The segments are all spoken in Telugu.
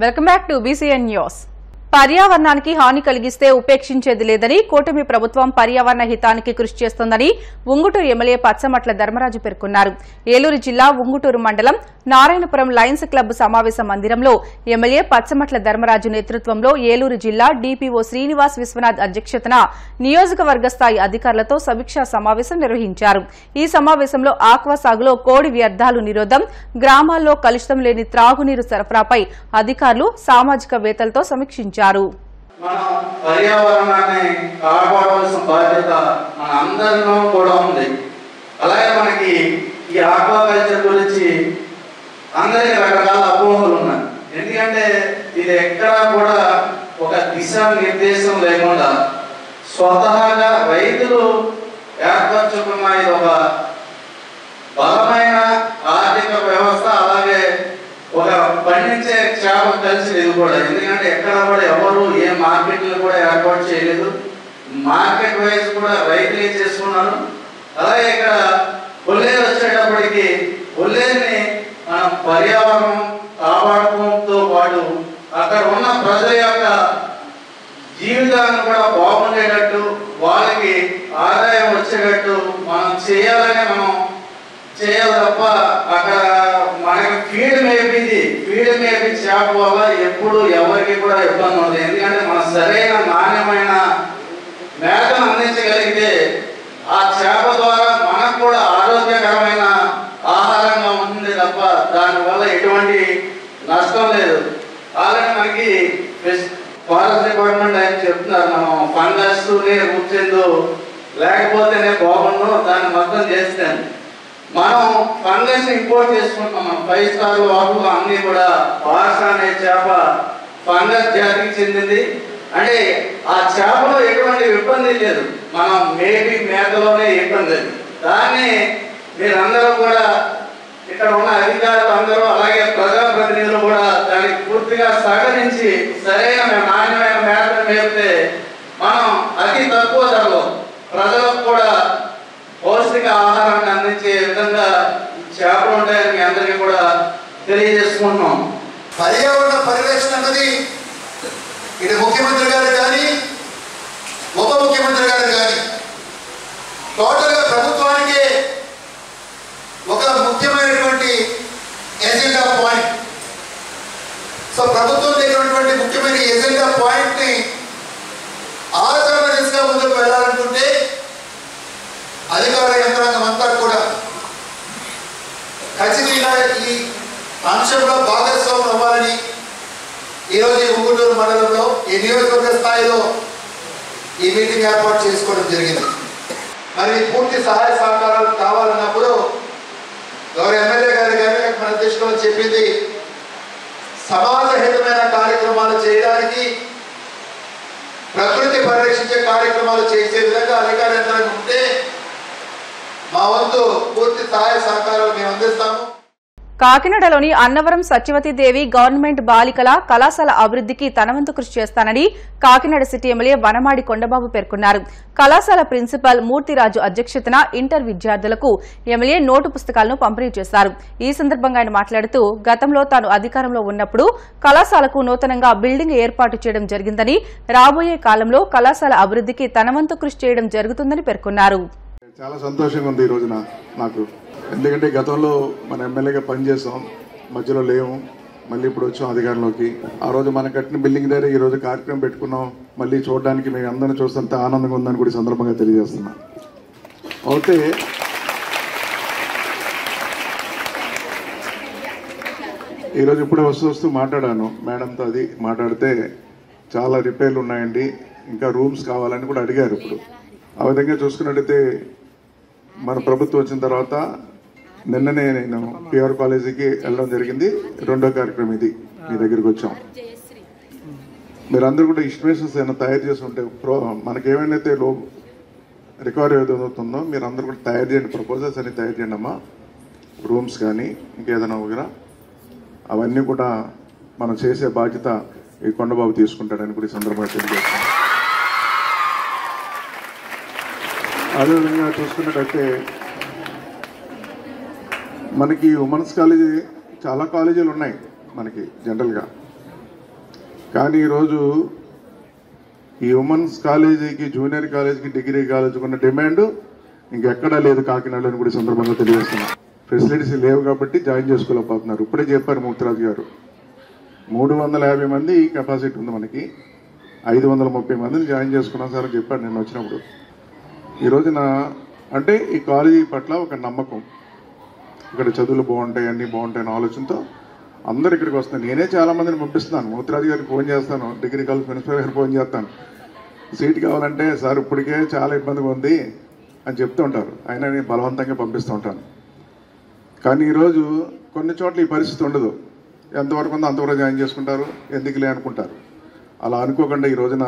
Welcome back to BCN news. పర్యావరణానికి హాని కలిగిస్తే ఉపేక్షించేది లేదని కూటమి ప్రభుత్వం పర్యావరణ హితానికి కృషి చేస్తోందని ఉంగుటూరు ఎమ్మెల్యే పచ్చమట్ల ధర్మరాజు పేర్కొన్నారు. ఏలూరు జిల్లా ఉంగుటూరు మండలం నారాయణపురం లయన్స్ క్లబ్ సమావేశ మందిరంలో ఎమ్మెల్యే పచ్చమట్ల ధర్మరాజు నేతృత్వంలో ఏలూరు జిల్లా డీపీఓ శ్రీనివాస్ విశ్వనాథ్ అధ్యక్షతన నియోజకవర్గ స్థాయి అధికారులతో సమీక్షా సమావేశం నిర్వహించారు. ఈ సమావేశంలో ఆక్వా సాగులో కోడి వ్యర్థాలు నిరోధం, గ్రామాల్లో కలుషితం లేని త్రాగునీరు సరఫరాపై అధికారులు సామాజికవేత్తలతో సమీక్షించారు. మనం పర్యావరణాన్ని కాపాడవలసిన బాధ్యత మన అందరిలో కూడా ఉంది. అలాగే మనకి ఈ ఆక్వాకల్చర్ గురించి అందరికీ రకరకాల అపోహలు ఉన్నాయి. ఎందుకంటే ఇది ఎక్కడా కూడా ఒక దిశానిర్దేశం లేకుండా స్వతహాగా రైతులు ఏర్పరచుకున్న ఇది ఒక బలమైన ఆర్థిక వ్యవస్థ. అలాగే ఒక పండించే చేప కలిసి ఇది కూడా, ఎందుకంటే ఎక్కడ కూడా ఎవరు ఏ మార్కెట్లు కూడా ఏర్పాటు చేయలేదు. మార్కెట్ వైజ్ కూడా రైతులే చేసుకున్నారు. అలాగే ఇక్కడ కొల్లేరు వచ్చేటప్పటికి కొల్లేరుని మనం పర్యావరణం కాపాడటంతో పాటు అక్కడ ఉన్న ప్రజల యొక్క జీవితాలను కూడా బాగుండేటట్టు, వాళ్ళకి ఆదాయం వచ్చేటట్టు మనం చేయాలని మనం చేయాలి తప్ప అక్కడ మనకి ఫీడ్ మేపి చేప వల్ల ఎప్పుడు ఎవరికి కూడా ఇబ్బంది ఉండదు. ఎందుకంటే మనం సరైన నాణ్యమైన మేతను అందించగలిగితే ఆ చేప ద్వారా మనకు కూడా ఆరోగ్యకరమైన ఆహారంగా ఉంటుంది తప్ప దానివల్ల ఎటువంటి నష్టం లేదు. అలాగే మనకి ఫారెస్ట్ డిపార్ట్మెంట్ ఆయన చెప్తున్నారు, మనం ఫంగస్నే కూర్చేందు లేకపోతేనే బాగుండు, దాన్ని మొత్తం చేస్తాను. మనం ఫంగస్ ఇంపోర్ట్ చేసుకుంటాం. మనం 5 స్టార్ వాటర్ అన్ని కూడా భాష అనే చేప ఫంగస్ జాతికి చెందింది. అంటే ఆ చేపలో ఎటువంటి ఇబ్బంది లేదు, మనం మేతలోనే ఇబ్బంది. దాన్ని మీరందరూ కూడా ఇక్కడ ఉన్న అధికారులు అందరూ అలాగే ప్రజాప్రతినిధులు కూడా దానికి పూర్తిగా సహకరించి సరైన నాణ్యమైన మేతను మేపితే మనం అతి తక్కువ ధరలో ప్రజలకు కూడా పౌష్టిక ఆహారాన్ని అందించే విధంగా చేపలు ఉంటాయని మీ అందరికీ కూడా తెలియజేసుకుంటున్నాం. పర్యావరణ పరిరక్షణ అన్నది ఇటు ముఖ్యమంత్రి గారు కానీ ఉప ముఖ్యమంత్రి గారు కానీ టోటల్గా ప్రభుత్వానికి ఒక ముఖ్యమైనటువంటి ఎజెండా పాయింట్. సో ప్రభుత్వం దగ్గర ఉన్నటువంటి ముఖ్యమైన ఎజెండా పాయింట్ని ఆచరణ దిశగా ముందుకు వెళ్ళాలనుకుంటే అధికార యంత్రాంగం అంతా కూడా ఖచ్చితంగా ఈ అంశంలో భాగస్వామ్యం అవ్వాలని ఈరోజు ఈ ఉంగుటూరు మండలంలో ఈ నియోజకవర్గ స్థాయిలో ఈ మీటింగ్ ఏర్పాటు చేసుకోవడం జరిగింది. మరి పూర్తి సహాయ సహకారాలు కావాలన్నప్పుడు గౌరవ ఎమ్మెల్యే గారు కానీ మన అధ్యక్షులు చెప్పింది, సమాజహితమైన కార్యక్రమాలు చేయడానికి, ప్రకృతి పరిరక్షించే కార్యక్రమాలు చేసే విధంగా అధికార యంత్రాంగం ఉంటే మా వంతు పూర్తి సహాయ సహకారాలు మేము అందిస్తాము. కాకినాడలోని అన్నవరం సత్యవతీదేవి గవర్నమెంట్ బాలికల కళాశాల అభివృద్ధికి తన వంతు కృషి చేస్తానని కాకినాడ సిటీ ఎమ్మెల్యే వనమాడి కొండబాబు పేర్కొన్నారు. కళాశాల ప్రిన్సిపల్ మూర్తిరాజు అధ్యక్షతన ఇంటర్ విద్యార్థులకు ఎమ్మెల్యే నోటు పుస్తకాలను పంపిణీ చేశారు. ఈ సందర్భంగా ఆయన మాట్లాడుతూ గతంలో తాను అధికారంలో ఉన్నప్పుడు కళాశాలకు నూతనంగా బిల్డింగ్ ఏర్పాటు చేయడం జరిగిందని, రాబోయే కాలంలో కళాశాల అభివృద్ధికి తన వంతు కృషి చేయడం జరుగుతుందని పేర్కొన్నారు. చాలా సంతోషంగా ఉంది ఈరోజు నాకు, ఎందుకంటే గతంలో మన ఎమ్మెల్యేగా పనిచేసాం, మధ్యలో లేవు, మళ్ళీ ఇప్పుడు వచ్చాం అధికారంలోకి. ఆ రోజు మన కట్టిన బిల్డింగ్ దగ్గర ఈ రోజు కార్యక్రమం పెట్టుకున్నాం. మళ్ళీ చూడడానికి మేము అందరినీ చూస్తుంటే ఆనందంగా ఉందని కూడా సందర్భంగా తెలియజేస్తున్నా. అయితే ఈరోజు ఇప్పుడే వస్తూ మాట్లాడాను మేడంతో, అది మాట్లాడితే చాలా రిపేర్లు ఉన్నాయండి, ఇంకా రూమ్స్ కావాలని కూడా అడిగారు. ఇప్పుడు ఆ విధంగా చూసుకున్నట్టయితే మన ప్రభుత్వం వచ్చిన తర్వాత నిన్ననే నేను పిఆర్ కాలేజీకి వెళ్ళడం జరిగింది. 2వ కార్యక్రమం ఇది, మీ దగ్గరికి వచ్చాం. మీరందరూ కూడా ఎస్టిమేషన్స్ ఏమైనా తయారు చేసి ఉంటే మనకేమైతే రికవరీ ఏదవుతుందో మీరు అందరూ కూడా తయారు చేయండి, ప్రపోజల్స్ అన్ని తయారు చేయండి అమ్మా. రూమ్స్ కానీ ఇంకేదైనా వగరా అవన్నీ కూడా మనం చేసే బాధ్యత ఈ కొండబాబు తీసుకుంటాడని కూడా ఈ సందర్భంగా తెలియజేస్తాం. అదేవిధంగా చూసుకున్నట్టయితే మనకి ఉమెన్స్ కాలేజీ చాలా కాలేజీలు ఉన్నాయి మనకి జనరల్గా. కానీ ఈరోజు ఈ ఉమెన్స్ కాలేజీకి, జూనియర్ కాలేజీకి, డిగ్రీ కాలేజీకి ఉన్న డిమాండ్ ఇంకెక్కడా లేదు కాకినాడలో అని కూడా సందర్భంగా తెలియజేస్తున్నాం. ఫెసిలిటీస్ లేవు కాబట్టి జాయిన్ చేసుకోలేకపోతున్నారు. ఇప్పుడే చెప్పారు మూర్తిరాజు గారు, 350 మంది కెపాసిటీ ఉంది మనకి, 530 మందిని జాయిన్ చేసుకున్నాం సార్ అని చెప్పాడు నేను వచ్చినప్పుడు. ఈ రోజున అంటే ఈ కాలేజీ పట్ల ఒక నమ్మకం, ఇక్కడ చదువులు బాగుంటాయి, అన్నీ బాగుంటాయని ఆలోచనతో అందరు ఇక్కడికి వస్తాను. నేనే చాలా మందిని పంపిస్తున్నాను. మూర్తిరాజు గారికి ఫోన్ చేస్తాను, డిగ్రీ కాలేజ్ ప్రిన్సిపల్ గారికి ఫోన్ చేస్తాను, సీట్ కావాలంటే సార్ ఇప్పటికే చాలా ఇబ్బందిగా ఉంది అని చెప్తూ ఉంటారు. అయినా నేను బలవంతంగా పంపిస్తూ ఉంటాను. కానీ ఈరోజు కొన్ని చోట్ల ఈ పరిస్థితి ఉండదు. ఎంతవరకు ఉందో అంతవరకు జాయిన్ చేసుకుంటారు, ఎందుకులే అనుకుంటారు. అలా అనుకోకుండా ఈ రోజున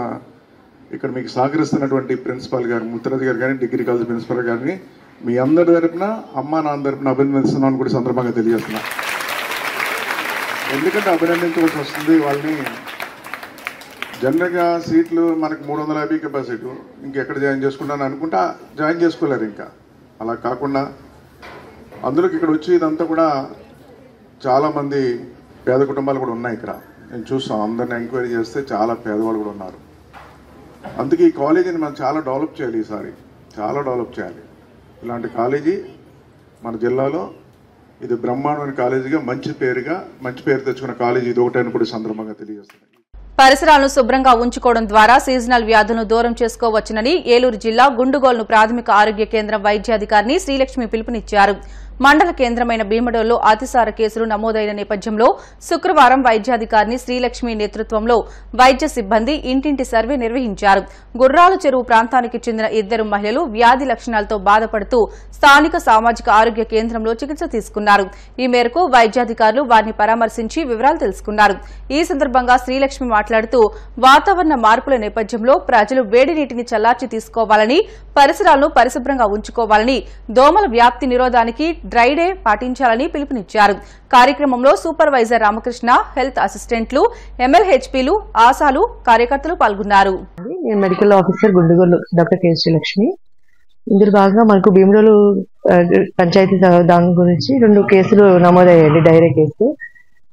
ఇక్కడ మీకు సహకరిస్తున్నటువంటి ప్రిన్సిపాల్ గారు, మూర్తిరాజు గారు కానీ, డిగ్రీ కాలేజ్ ప్రిన్సిపల్ గారిని మీ అందరి తరపున, అమ్మా నాన్న తరపున అభినందిస్తున్నాను కూడా సందర్భంగా తెలియజేస్తున్నా. ఎందుకంటే అభినందించవలసి వస్తుంది వాళ్ళని. జనరల్గా సీట్లు మనకు 350 కెపాసిటీ, ఇంకెక్కడ జాయిన్ చేసుకుంటాను అనుకుంటా జాయిన్ చేసుకోలేరు. ఇంకా అలా కాకుండా అందులోకి ఇక్కడ వచ్చి ఇదంతా కూడా చాలామంది పేద కుటుంబాలు కూడా ఉన్నాయి ఇక్కడ. నేను చూస్తాను, అందరిని ఎంక్వైరీ చేస్తే చాలా పేదవాళ్ళు కూడా ఉన్నారు. అందుకే ఈ కాలేజీని మనం చాలా డెవలప్ చేయాలి. ఈసారి చాలా డెవలప్ చేయాలి. ఇలాంటి కాలేజీ మన జిల్లాలో ఇది బ్రహ్మాండమైన కాలేజీగా మంచి పేరు తెచ్చుకున్న కాలేజీ ఇది ఒకటి అని కూడా సందర్భంగా తెలియజేస్తున్నాయి. పరిసరాలను శుభ్రంగా ఉంచుకోవడం ద్వారా సీజనల్ వ్యాధులను దూరం చేసుకోవచ్చునని ఏలూరు జిల్లా గుండుగోల్ను ప్రాథమిక ఆరోగ్య కేంద్రం వైద్యాధికారిని శ్రీలక్ష్మి పిలుపునిచ్చారు. మండల కేంద్రమైన భీమడోల్లో అతిసార కేసులు నమోదైన నేపథ్యంలో శుక్రవారం వైద్యాధికారిని శ్రీలక్ష్మి నేతృత్వంలో వైద్య సిబ్బంది ఇంటింటి సర్వే నిర్వహించారు. గుర్రాల చెరువు ప్రాంతానికి చెందిన 2 మహిళలు వ్యాధి లక్షణాలతో బాధపడుతూ స్థానిక సామాజిక ఆరోగ్య కేంద్రంలో చికిత్స తీసుకున్నారు. ఈ మేరకు వైద్యాధికారులు వారిని పరామర్శించి వివరాలు తెలుసుకున్నారు. ఈ సందర్భంగా శ్రీలక్ష్మి మాట్లాడుతూ వాతావరణ మార్పుల నేపథ్యంలో ప్రజలు వేడి నీటిని చల్లార్చి తీసుకోవాలని, పరిసరాలను పరిశుభ్రంగా ఉంచుకోవాలని, దోమల వ్యాప్తి నిరోధానికి డ్రై డే పాటించాలని పిలుపునిచ్చారు. కార్యక్రమంలో సూపర్వైజర్ రామకృష్ణ, హెల్త్ అసిస్టెంట్లు, MLHPలు, ఆశాలు, కార్యకర్తలు పాల్గొన్నారు. నేను medical officer Gundugolu doctor K Srilakshmi. ఇందులో భాగంగా మనకు భీమడోలు పంచాయతీ దాని గురించి 2 కేసులు నమోదయ్యాయి. డైరీ కేసు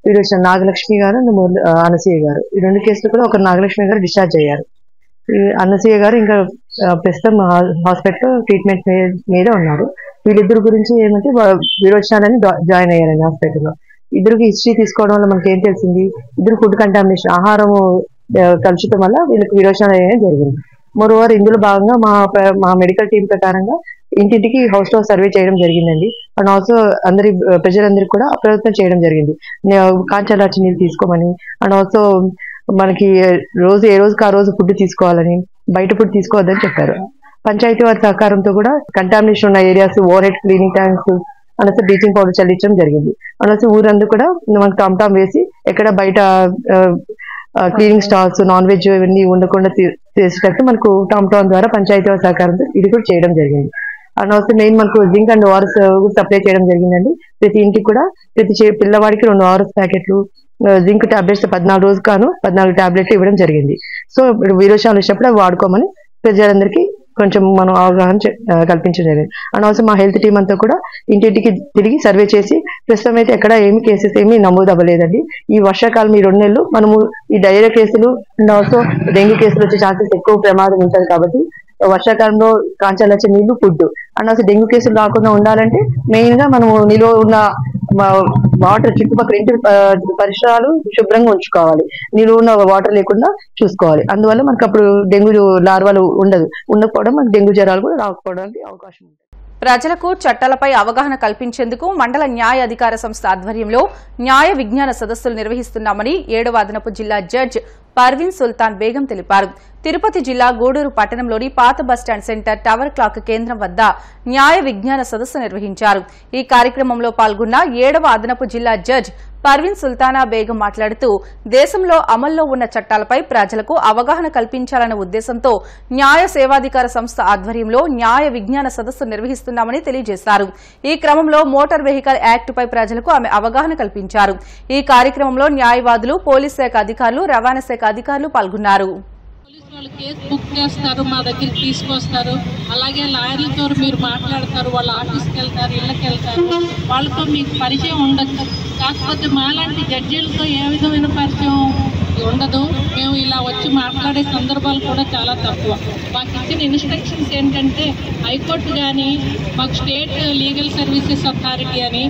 వీరు నాగలక్ష్మి గారు, అనసూయ గారు. ఈ 2 కేసులు కూడా ఒక నాగలక్ష్మి గారు డిశ్చార్జ్ అయ్యారు. అనసూయ గారు ఇంకా ప్రస్తుతం హాస్పిటల్ ట్రీట్మెంట్ మీద ఉన్నారు. వీళ్ళిద్దరు గురించి ఏమంటే విరోచనాలని జాయిన్ అయ్యారండి హాస్పిటల్లో. ఇద్దరికి హిస్టరీ తీసుకోవడం వల్ల మనకి ఏం తెలిసింది, ఇద్దరు ఫుడ్ కంటామినేషన్, ఆహారము కలుషితం వల్ల వీళ్ళకి విరోచనాలు అనేది జరిగింది. మరోవర్ ఇందులో భాగంగా మా మెడికల్ టీం ప్రకారంగా ఇంటింటికి హౌస్ టు హౌస్ సర్వే చేయడం జరిగిందండి. అండ్ ఆల్సో ప్రజలందరికీ కూడా అప్రయత్నం చేయడం జరిగింది. కాంచలాచి నీళ్ళు తీసుకోమని, అండ్ ఆల్సో మనకి ఏ రోజుకి ఆ రోజు ఫుడ్ తీసుకోవాలని, బయట ఫుడ్ తీసుకోవద్దని చెప్పారు. పంచాయతీ వారి సహకారంతో కూడా కంటామినేషన్ ఉన్న areas over head cleaning tanks అనేసి బ్లీచింగ్ పౌడర్ చల్లించడం జరిగింది. అనేసి ఊరందరూ కూడా మనకు టామ్ వేసి ఎక్కడ బయట క్లీనింగ్ స్టాల్స్, నాన్ వెజ్ ఇవన్నీ ఉండకుండా చేసేటట్టు మనకు టామ్ ద్వారా పంచాయతీ వారి సహకారంతో ఇది కూడా చేయడం జరిగింది. అండ్ ఆల్సో మెయిన్ మనకు జింక్ అండ్ ఓఆర్ఎస్ సప్లై చేయడం జరిగిందండి. ప్రతి ఇంటికి కూడా పిల్లవాడికి 2 ORS ప్యాకెట్లు, జింక్ టాబ్లెట్స్ 14 రోజులు 14 టాబ్లెట్లు ఇవ్వడం జరిగింది. సో ఇప్పుడు విరోచనాలు వచ్చినప్పుడు అవి వాడుకోమని ప్రజలందరికీ కొంచెం మనం అవగాహన కల్పించడం జరిగింది. అండ్ ఆల్సో మా హెల్త్ టీం అంతా కూడా ఇంటింటికి తిరిగి సర్వే చేసి ప్రస్తుతం అయితే ఎక్కడ కేసెస్ ఏమీ నమోదు అవ్వలేదండి. ఈ వర్షాకాలం ఈ 2 నెలలు మనము ఈ డయేరియా కేసులు అండ్ ఆల్సో డెంగ్యూ కేసులు వచ్చే ఛాన్సెస్ ఎక్కువ ప్రమాదం ఉంటుంది. కాబట్టి వర్షాకాలంలో కాంచాలచ్చే నీళ్లు, ఫుడ్ అండ్ అసలు డెంగ్యూ కేసులు రాకుండా ఉండాలంటే మెయిన్ గా మనము నిల్వ ఉన్న వాటర్ చుట్టుపక్కల ఇంటి పరిసరాలు శుభ్రంగా ఉంచుకోవాలి. నిలువ ఉన్న వాటర్ లేకుండా చూసుకోవాలి. అందువల్ల మనకు అప్పుడు డెంగ్యూ లార్వాలు ఉండకపోవడం, మనకు డెంగ్యూ జ్వరాలు కూడా రాకపోవడానికి అవకాశం ఉంటుంది. ప్రజలకు చట్టాలపై అవగాహన కల్పించేందుకు మండల న్యాయ అధికార సంస్థ ఆధ్వర్యంలో న్యాయ విజ్ఞాన సదస్సులు నిర్వహిస్తున్నామని 7వ అదనపు జిల్లా జడ్జ్ పర్వీన్ సుల్తాన్ బేగం తెలిపారు. తిరుపతి జిల్లా గూడూరు పట్టణంలోని పాత బస్టాండ్ సెంటర్ టవర్ క్లాక్ కేంద్రం వద్ద న్యాయ విజ్ఞాన సదస్సు నిర్వహించారు. ఈ కార్యక్రమంలో పాల్గొన్న 7వ అదనపు జిల్లా జడ్జ్ పర్వీన్ సుల్తానా బేగం మాట్లాడుతూ దేశంలో అమల్లో ఉన్న చట్టాలపై ప్రజలకు అవగాహన కల్పించాలన్న ఉద్దేశంతో న్యాయ సేవాధికార సంస్థ ఆధ్వర్యంలో న్యాయ విజ్ఞాన సదస్సు నిర్వహిస్తున్నామని తెలియజేశారు. ఈ క్రమంలో మోటార్ వెహికల్ యాక్ట్ పై ప్రజలకు ఆమె అవగాహన కల్పించారు. ఈ కార్యక్రమంలో న్యాయవాదులు, పోలీస్ శాఖ అధికారులు, రవాణా శాఖ అధికారులు పాల్గొన్నారు. వాళ్ళు కేసు బుక్ చేస్తారు, మా దగ్గరికి తీసుకొస్తారు. అలాగే లాయర్లతో మీరు మాట్లాడతారు, వాళ్ళ ఆఫీస్కి వెళ్తారు, ఇళ్ళకి వెళ్తారు. వాళ్ళతో మీకు పరిచయం ఉండదు. కాకపోతే మాలాంటి జడ్జీలతో ఏ విధమైన పరిచయం ఉండదు. మాట్లాడే సందర్భాలు కూడా చాలా తక్కువ. మాకు ఇచ్చిన ఇన్స్ట్రక్షన్స్ ఏంటంటే హైకోర్టు కానీ మాకు స్టేట్ లీగల్ సర్వీసెస్ అథారిటీ అని,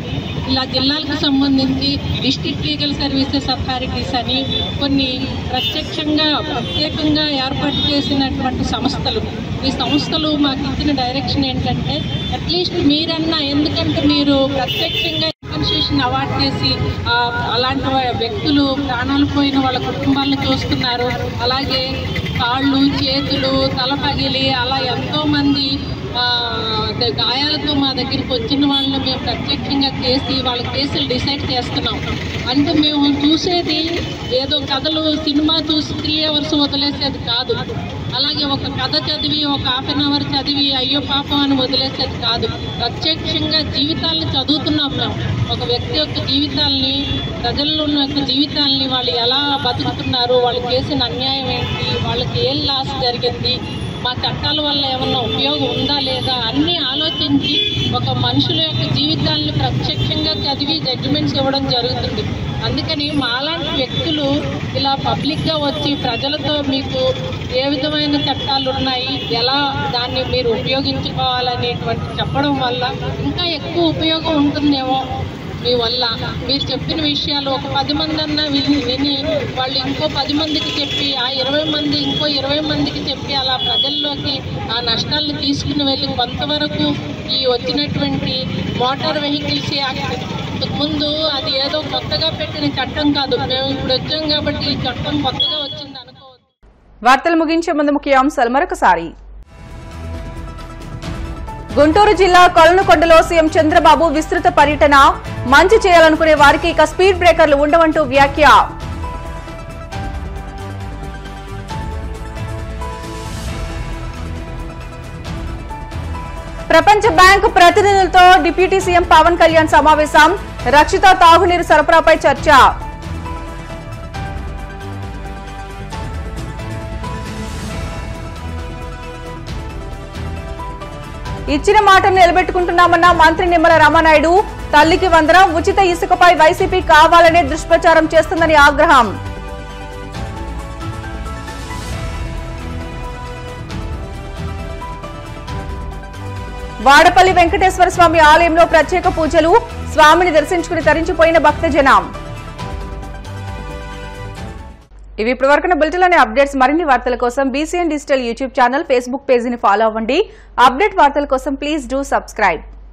ఇలా జిల్లాలకు సంబంధించి డిస్ట్రిక్ట్ లీగల్ సర్వీసెస్ అథారిటీస్ అని కొన్ని ప్రత్యేకంగా ఏర్పాటు చేసినటువంటి సంస్థలు. ఈ సంస్థలు మాకు ఇచ్చిన డైరెక్షన్ ఏంటంటే అట్లీస్ట్ మీరన్నా, ఎందుకంటే మీరు ప్రత్యక్షంగా కాంపెన్సేషన్ అవార్డు చేసి అలాంటి వ్యక్తులు ప్రాణాలు పోయిన వాళ్ళ కుటుంబాలను చూస్తున్నారు. అలాగే కాళ్ళు చేతులు తల పగిలి అలా ఎంతోమంది గాయాలతో మా దగ్గరికి వచ్చిన వాళ్ళని మేము ప్రత్యక్షంగా చేసి వాళ్ళ కేసులు డిసైడ్ చేస్తున్నాం. అంటే మేము చూసేది ఏదో కథలు సినిమా చూసి 3 hours వదిలేసేది కాదు. అలాగే ఒక కథ చదివి ఒక 1/2 hour చదివి అయ్యో పాపం అని వదిలేసేది కాదు. ప్రత్యక్షంగా జీవితాలను చదువుతున్నాం మేము. ఒక వ్యక్తి యొక్క జీవితాలని, ప్రజల్లో ఉన్న యొక్క జీవితాలని, వాళ్ళు ఎలా బతుకుతున్నారు, వాళ్ళు చేసిన అన్యాయం ఏంటి, వాళ్ళకి ఏం లాస్ జరిగింది, మా చట్టాల వల్ల ఏమన్నా ఉపయోగం ఉందా లేదా అన్నీ ఆలోచించి ఒక మనుషుల యొక్క జీవితాలను ప్రత్యక్షంగా చదివి జడ్జిమెంట్స్ ఇవ్వడం జరుగుతుంది. అందుకని మాలాంటి వ్యక్తులు ఇలా పబ్లిక్గా వచ్చి ప్రజలతో మీకు ఏ విధమైన చట్టాలు ఉన్నాయి, ఎలా దాన్ని మీరు ఉపయోగించుకోవాలనేటువంటి చెప్పడం వల్ల ఇంకా ఎక్కువ ఉపయోగం ఉంటుందేమో మీ వల్ల. మీరు చెప్పిన విషయాలు ఒక 10 మంది అన్నా విని వాళ్ళు ఇంకో 10 మందికి చెప్పి, ఆ 20 మంది ఇంకో 20 మందికి చెప్పి అలా ప్రజల్లోకి ఆ నష్టాలను తీసుకుని వెళ్ళి కొంతవరకు ఈ వచ్చినటువంటి మోటార్ వెహికల్స్ యాక్ట్ ముందు అది ఏదో కొత్తగా పెట్టిన చట్టం కాదు, మేము ఇప్పుడు వచ్చాం కాబట్టి ఈ చట్టం కొత్తగా వచ్చింది అనుకోవద్దు. వార్తలు ముగించే ముందు ముఖ్యాంశాలు మరొకసారి. గుంటూరు జిల్లా కొలనుకొండలో సీఎం చంద్రబాబు విస్తృత పర్యటన, మంచి చేయాలనుకునే వారికి ఇక స్పీడ్ బ్రేకర్లు ఉండవంటూ వ్యాఖ్య. ప్రపంచ బ్యాంకు ప్రతినిధులతో డిప్యూటీ సీఎం పవన్ కళ్యాణ్ సమావేశం, రక్షిత తాగునీరు సరఫరాపై చర్చ. ఇచ్చిన మాటను నిలబెట్టుకుంటున్నామన్న మంత్రి నిమ్మల రామానాయుడు, తల్లికి వందనం, ఉచిత ఇసుకపై వైసీపీ కావాలనే దుష్ప్రచారం చేస్తుందని ఆగ్రహం. వాడపల్లి వెంకటేశ్వర స్వామి ఆలయంలో ప్రత్యేక పూజలు, స్వామిని దర్శించుకుని తరించిపోయిన భక్తజనం. ఇవి ఇప్పటివరకు బులెటిన్లోని అప్డేట్స్. మరిన్ని వార్తల కోసం BCN digital YouTube channel, Facebook పేజీని ఫాలో అవ్వండి. అప్డేట్ వార్తల కోసం ప్లీజ్ డూ సబ్స్క్రైబ్.